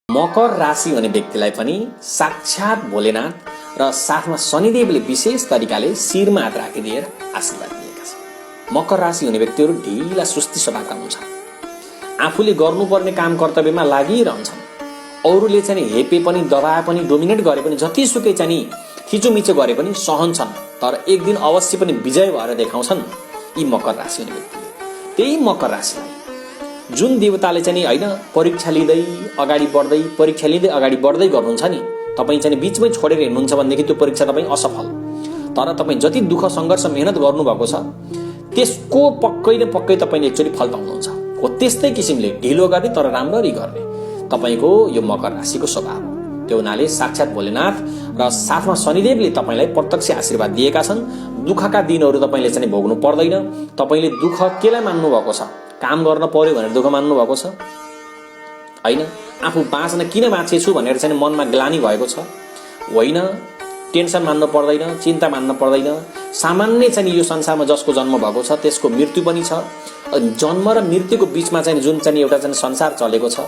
मकर राशि हुने व्यक्तिलाई पनि साक्षात भोलेनाथ र साथमा शनिदेवले विशेष तरिकाले शिरमा हात राखिदिएर आशीर्वाद दिएका छन्। मकर राशि हुने व्यक्तिहरू ढिला सुस्ती स्वभावका हुन्छन्। आफूले गर्नुपर्ने काम कर्तव्यमा लागिरहन्छन्। अरूले चाहिँ हेपे पनि दबाए पनि डोमिनेट गरे पनि जतिसुकै चाहिँ थिचोमिचो गरे पनि सहन्छन्। तर एक दिन अवश्य पनि विजय भएर देखाउँछन् यी मकर राशि हुने व्यक्तिले। त्यही मकर राशिलाई जुन देवताले चाहिँ होइन परीक्षा लिँदै अगाडि बढ्दै गर्नुहुन्छ नि, तपाईँ चाहिँ बीचमै छोडेर हिँड्नुहुन्छ भनेदेखि त्यो परीक्षा तपाईँ असफल। तर तपाईँ जति दुःख सङ्घर्ष मेहनत गर्नुभएको छ त्यसको पक्कै न पक्कै तपाईँले एकचोटि फल पाउनुहुन्छ। हो त्यस्तै किसिमले ढिलो गर्ने तर राम्ररी गर्ने तपाईँको यो मकर राशिको स्वभाव हो। त्यो हुनाले साक्षात भोलेनाथ र साथमा शनिदेवले तपाईँलाई प्रत्यक्ष आशीर्वाद दिएका छन्। दुःखका दिनहरू तपाईँले चाहिँ भोग्नु पर्दैन। तपाईँले दुःख केलाई मान्नु भएको छ? काम गर्न पर्यो भनेर दुःख मान्नु भएको छ होइन? आफू बाँच्न किन बाँचेछु भनेर चाहिँ मनमा ग्लानी भएको छ होइन? टेन्सन मान्नु पर्दैन, चिन्ता मान्नु पर्दैन। सामान्य चाहिँ यो संसारमा जसको जन्म भएको छ त्यसको मृत्यु पनि छ। जन्म र मृत्युको बीचमा चाहिँ जुन चाहिँ एउटा चाहिँ संसार चलेको छ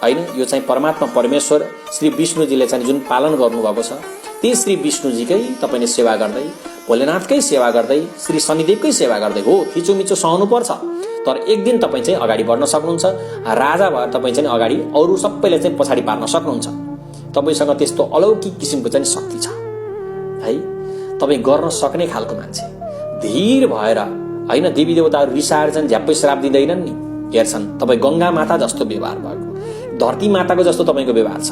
होइन, यो चाहिँ परमात्मा परमेश्वर श्री विष्णुजीले चाहिँ जुन पालन गर्नुभएको छ ती श्री विष्णुजीकै तपाईँले सेवा गर्दै, भोलेनाथकै सेवा गर्दै, श्री शनिदेवकै सेवा गर्दै हो थिचोमिचो सहनु पर्छ। तर एक दिन तपाईँ चाहिँ अगाडि बढ्न सक्नुहुन्छ। राजा भएर तपाईँ चाहिँ अगाडि अरू सबैलाई चाहिँ पछाडि पार्न सक्नुहुन्छ। तपाईँसँग त्यस्तो अलौकिक किसिमको चाहिँ शक्ति छ है। तपाईँ गर्न सक्ने खालको मान्छे, धीर भएर होइन। देवी देवताहरू रिसाएर चाहिँ झ्याप्पै श्राप दिँदैनन् नि, हेर्छन्। तपाईँ गङ्गा माता जस्तो व्यवहार भएको, धरती माताको जस्तो तपाईँको व्यवहार छ।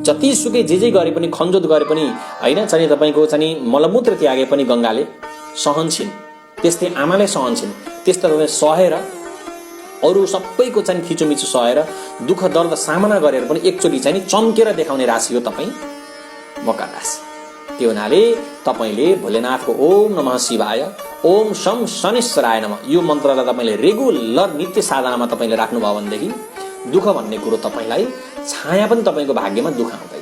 जतिसुकै जे गरे पनि, खनजोत गरे पनि होइन, चाहिँ तपाईँको चाहिँ मलमूत्र त्यागे पनि गङ्गाले सहन्छन्। त्यस्तै आमाले सहन्छन्। त्यस्तो तपाईँ सहेर अरू सबैको चाहिँ थिचोमिचो सहेर दुःख दर्द सामना गरेर पनि एकचोटि चाहिँ चम्केर देखाउने राशि हो तपाईँ मकर राशि। त्यो हुनाले तपाईँले भोलेनाथको ओम नमः शिवाय, ओम शम शनिश्चराय नमः यो मन्त्रलाई तपाईँले रेगुलर नित्य साधनामा तपाईँले राख्नुभयो भनेदेखि दुःख भन्ने कुरो तपाईँलाई छाया पनि तपाईँको भाग्यमा दुःख आउँदैन।